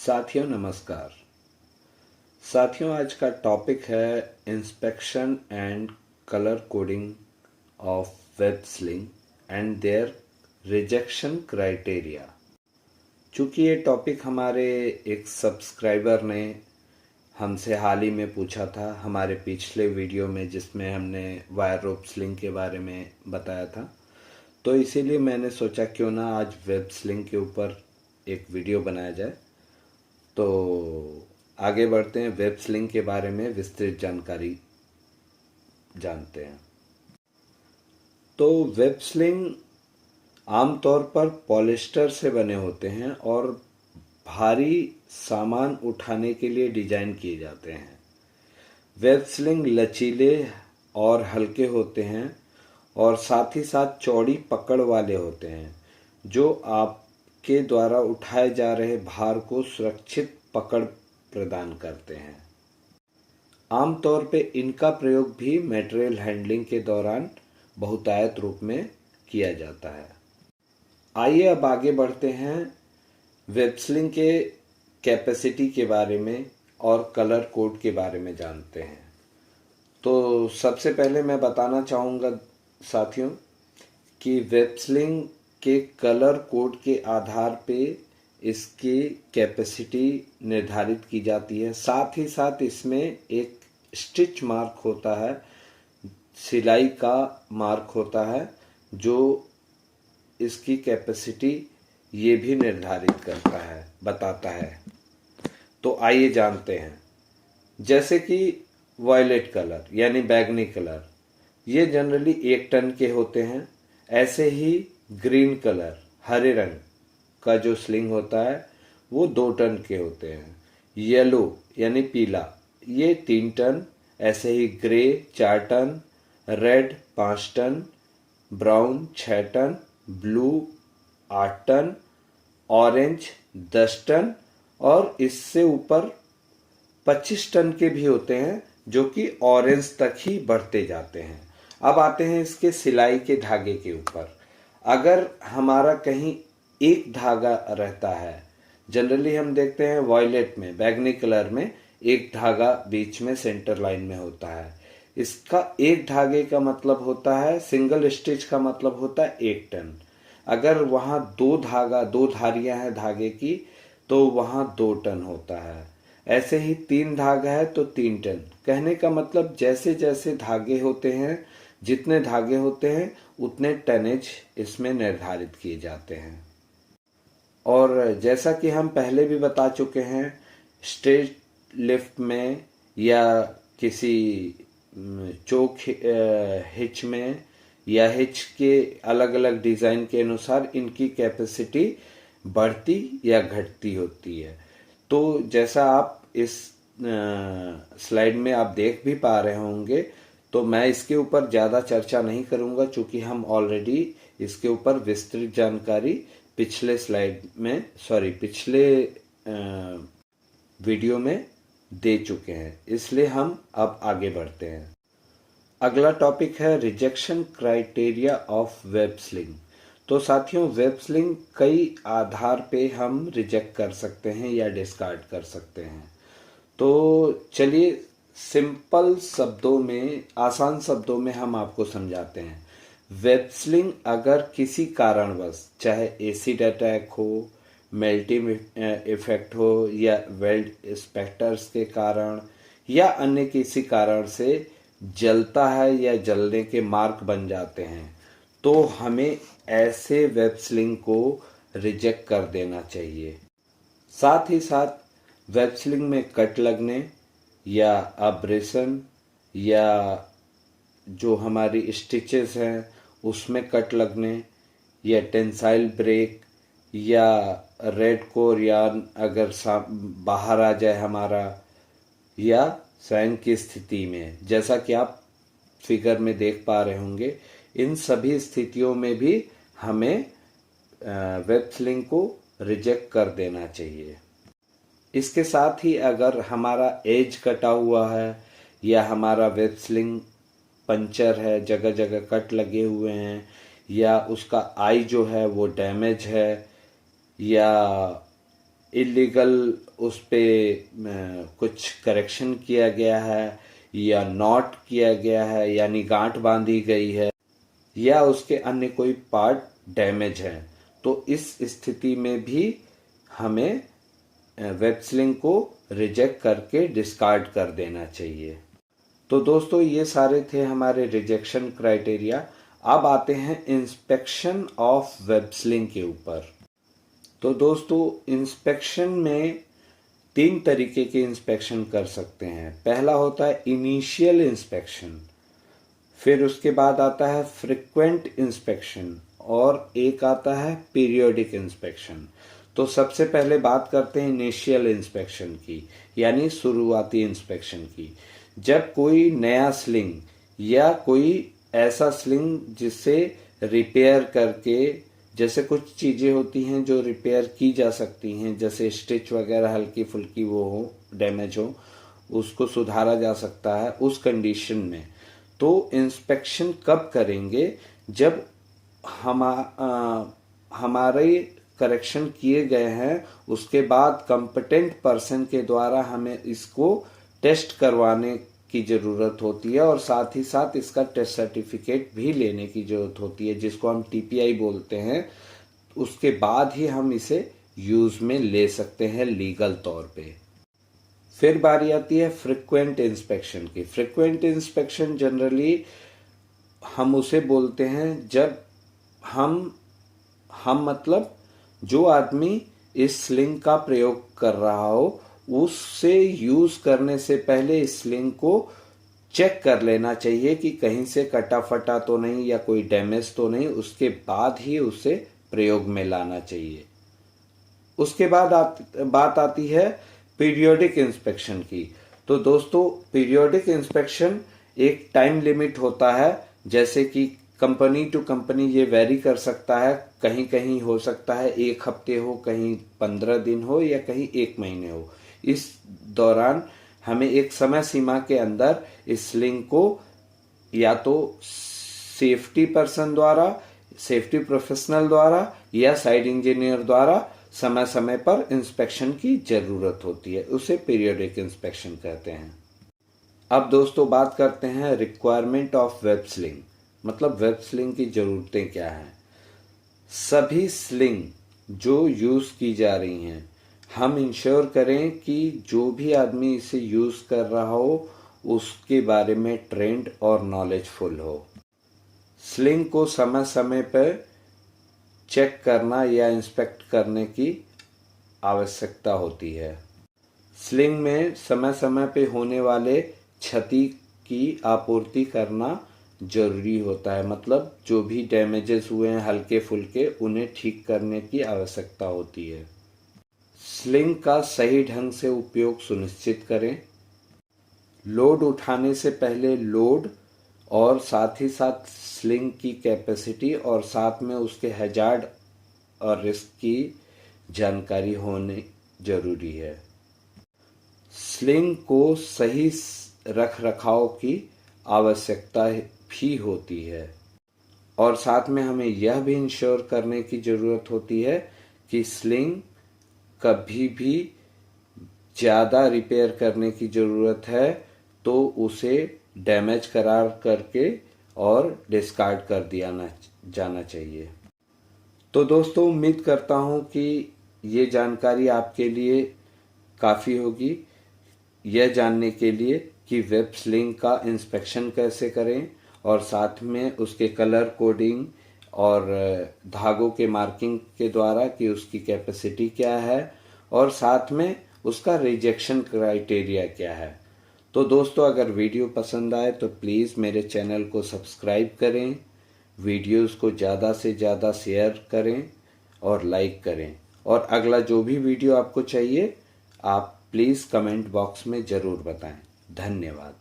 साथियों नमस्कार। साथियों आज का टॉपिक है inspection and colour coding of web sling and their rejection criteria. चूँकि ये टॉपिक हमारे एक सब्सक्राइबर ने हमसे हाल ही में पूछा था हमारे पिछले वीडियो में, जिसमें हमने वायर रोप स्लिंग के बारे में बताया था, तो इसीलिए मैंने सोचा क्यों ना आज वेब स्लिंग के ऊपर एक वीडियो बनाया जाए। तो आगे बढ़ते हैं, वेब स्लिंग के बारे में विस्तृत जानकारी जानते हैं। तो वेब स्लिंग आमतौर पर पॉलिस्टर से बने होते हैं और भारी सामान उठाने के लिए डिजाइन किए जाते हैं। वेब स्लिंग लचीले और हल्के होते हैं और साथ ही साथ चौड़ी पकड़ वाले होते हैं, जो आपके द्वारा उठाए जा रहे भार को सुरक्षित पकड़ प्रदान करते हैं। आमतौर पे इनका प्रयोग भी मटेरियल हैंडलिंग के दौरान बहुतायत रूप में किया जाता है। आइए अब आगे बढ़ते हैं, वेब स्लिंग के कैपेसिटी के बारे में और कलर कोड के बारे में जानते हैं। तो सबसे पहले मैं बताना चाहूँगा साथियों कि वेब स्लिंग के कलर कोड के आधार पे इसकी कैपेसिटी निर्धारित की जाती है। साथ ही साथ इसमें एक स्टिच मार्क होता है, सिलाई का मार्क होता है, जो इसकी कैपेसिटी ये भी निर्धारित करता है, बताता है। तो आइए जानते हैं, जैसे कि वायलेट कलर यानी बैगनी कलर, ये जनरली 1 टन के होते हैं। ऐसे ही ग्रीन कलर हरे रंग का जो स्लिंग होता है वो 2 टन के होते हैं। येलो यानी पीला, ये 3 टन। ऐसे ही grey 4 ton, red 5 ton, brown 6 ton, blue 8 ton, orange 10 ton और इससे ऊपर 25 टन के भी होते हैं, जो कि ऑरेंज तक ही बढ़ते जाते हैं। अब आते हैं इसके सिलाई के धागे के ऊपर। अगर हमारा कहीं एक धागा रहता है, जनरली हम देखते हैं वॉयलेट में, बैगनी कलर में एक धागा बीच में सेंटर लाइन में होता है। इसका एक धागे का मतलब होता है, सिंगल स्टिच का मतलब होता है 1 टन। अगर वहां 2 धारियां हैं धागे की, तो वहां 2 टन होता है। ऐसे ही 3 धागा है तो 3 टन। कहने का मतलब जैसे जैसे धागे होते हैं, जितने धागे होते हैं उतने टनेज इसमें निर्धारित किए जाते हैं। और जैसा कि हम पहले भी बता चुके हैं, स्ट्रेट लिफ्ट में या किसी चोक हिच में या हिच के अलग अलग डिज़ाइन के अनुसार इनकी कैपेसिटी बढ़ती या घटती होती है। तो जैसा आप इस स्लाइड में आप देख भी पा रहे होंगे, तो मैं इसके ऊपर ज़्यादा चर्चा नहीं करूंगा, चूंकि हम ऑलरेडी इसके ऊपर विस्तृत जानकारी पिछले वीडियो में दे चुके हैं, इसलिए हम अब आगे बढ़ते हैं। अगला टॉपिक है rejection criteria of web sling. तो साथियों, वेब स्लिंग कई आधार पे हम रिजेक्ट कर सकते हैं या डिस्कार्ड कर सकते हैं। तो चलिए सिंपल शब्दों में, आसान शब्दों में हम आपको समझाते हैं। वेब स्लिंग अगर किसी कारणवश, चाहे एसिड अटैक हो, मेल्टिंग इफेक्ट हो या वेल्ड स्पेक्टर्स के कारण या अन्य किसी कारण से जलता है या जलने के मार्क बन जाते हैं, तो हमें ऐसे वेब स्लिंग को रिजेक्ट कर देना चाहिए। साथ ही साथ वेब स्लिंग में कट लगने या अब्रेशन या जो हमारी स्टिचेस हैं उसमें कट लगने या टेंसाइल ब्रेक या रेड कोरियन अगर बाहर आ जाए हमारा, या सैन की स्थिति में, जैसा कि आप फिगर में देख पा रहे होंगे, इन सभी स्थितियों में भी हमें वेब स्लिंग को रिजेक्ट कर देना चाहिए। इसके साथ ही अगर हमारा एज कटा हुआ है या हमारा वेब स्लिंग पंचर है, जगह जगह कट लगे हुए हैं, या उसका आई जो है वो डैमेज है, या इलीगल उस पे कुछ करेक्शन किया गया है या नॉट किया गया है, यानी गांठ बांधी गई है, या उसके अन्य कोई पार्ट डैमेज है, तो इस स्थिति में भी हमें वेब स्लिंग को रिजेक्ट करके डिस्कार्ड कर देना चाहिए। तो दोस्तों ये सारे थे हमारे रिजेक्शन क्राइटेरिया। अब आते हैं इंस्पेक्शन ऑफ वेब स्लिंग के ऊपर। तो दोस्तों इंस्पेक्शन में 3 तरीके के इंस्पेक्शन कर सकते हैं। पहला होता है इनिशियल इंस्पेक्शन, फिर उसके बाद आता है फ्रिक्वेंट इंस्पेक्शन, और एक आता है पीरियोडिक इंस्पेक्शन। तो सबसे पहले बात करते हैं इनिशियल इंस्पेक्शन की, यानी शुरुआती इंस्पेक्शन की। जब कोई नया स्लिंग या कोई ऐसा स्लिंग जिसे रिपेयर करके, जैसे कुछ चीज़ें होती हैं जो रिपेयर की जा सकती हैं, जैसे स्टिच वगैरह हल्की फुल्की वो हो, डैमेज हो, उसको सुधारा जा सकता है उस कंडीशन में। तो इंस्पेक्शन कब करेंगे? जब हमारे करेक्शन किए गए हैं, उसके बाद कंपिटेंट पर्सन के द्वारा हमें इसको टेस्ट करवाने की ज़रूरत होती है, और साथ ही साथ इसका टेस्ट सर्टिफिकेट भी लेने की ज़रूरत होती है, जिसको हम टीपीआई बोलते हैं। उसके बाद ही हम इसे यूज़ में ले सकते हैं लीगल तौर पे। फिर बारी आती है फ्रिक्वेंट इंस्पेक्शन की। फ्रिक्वेंट इंस्पेक्शन जनरली हम उसे बोलते हैं जब हम मतलब जो आदमी इस स्लिंग का प्रयोग कर रहा हो, उससे यूज करने से इस स्लिंग को चेक कर लेना चाहिए कि कहीं से कटा फटा तो नहीं या कोई डैमेज तो नहीं, उसके बाद ही उसे प्रयोग में लाना चाहिए। उसके बाद बात आती है पीरियोडिक इंस्पेक्शन की। तो दोस्तों पीरियोडिक इंस्पेक्शन एक टाइम लिमिट होता है, जैसे कि कंपनी टू कंपनी ये वेरी कर सकता है। कहीं कहीं हो सकता है 1 हफ्ते हो, कहीं 15 दिन हो, या कहीं 1 महीने हो। इस दौरान हमें एक समय सीमा के अंदर इस स्लिंग को या तो सेफ्टी पर्सन द्वारा, सेफ्टी प्रोफेशनल द्वारा, या साइड इंजीनियर द्वारा समय समय पर इंस्पेक्शन की जरूरत होती है। उसे पीरियोडिक इंस्पेक्शन कहते हैं। अब दोस्तों बात करते हैं रिक्वायरमेंट ऑफ वेब स्लिंग, मतलब वेब स्लिंग की जरूरतें क्या हैं। सभी स्लिंग जो यूज की जा रही हैं, हम इंश्योर करें कि जो भी आदमी इसे यूज कर रहा हो उसके बारे में ट्रेंड और नॉलेजफुल हो। स्लिंग को समय समय पर चेक करना या इंस्पेक्ट करने की आवश्यकता होती है। स्लिंग में समय समय पे होने वाले क्षति की आपूर्ति करना जरूरी होता है, मतलब जो भी डैमेजेस हुए हैं हल्के फुल्के, उन्हें ठीक करने की आवश्यकता होती है। स्लिंग का सही ढंग से उपयोग सुनिश्चित करें। लोड उठाने से पहले लोड और साथ ही साथ स्लिंग की कैपेसिटी और साथ में उसके हैजार्ड और रिस्क की जानकारी होनी जरूरी है। स्लिंग को सही रख रखाव की आवश्यकता भी होती है, और साथ में हमें यह भी इंश्योर करने की ज़रूरत होती है कि स्लिंग कभी भी ज़्यादा रिपेयर करने की ज़रूरत है तो उसे डैमेज करार करके और डिस्कार्ड कर दिया जाना चाहिए। तो दोस्तों उम्मीद करता हूँ कि ये जानकारी आपके लिए काफ़ी होगी, यह जानने के लिए कि वेब स्लिंग का इंस्पेक्शन कैसे करें, और साथ में उसके कलर कोडिंग और धागों के मार्किंग के द्वारा कि उसकी कैपेसिटी क्या है, और साथ में उसका रिजेक्शन क्राइटेरिया क्या है। तो दोस्तों अगर वीडियो पसंद आए तो प्लीज़ मेरे चैनल को सब्सक्राइब करें, वीडियोस को ज़्यादा से ज़्यादा शेयर करें और लाइक करें, और अगला जो भी वीडियो आपको चाहिए आप प्लीज़ कमेंट बॉक्स में ज़रूर बताएं। धन्यवाद।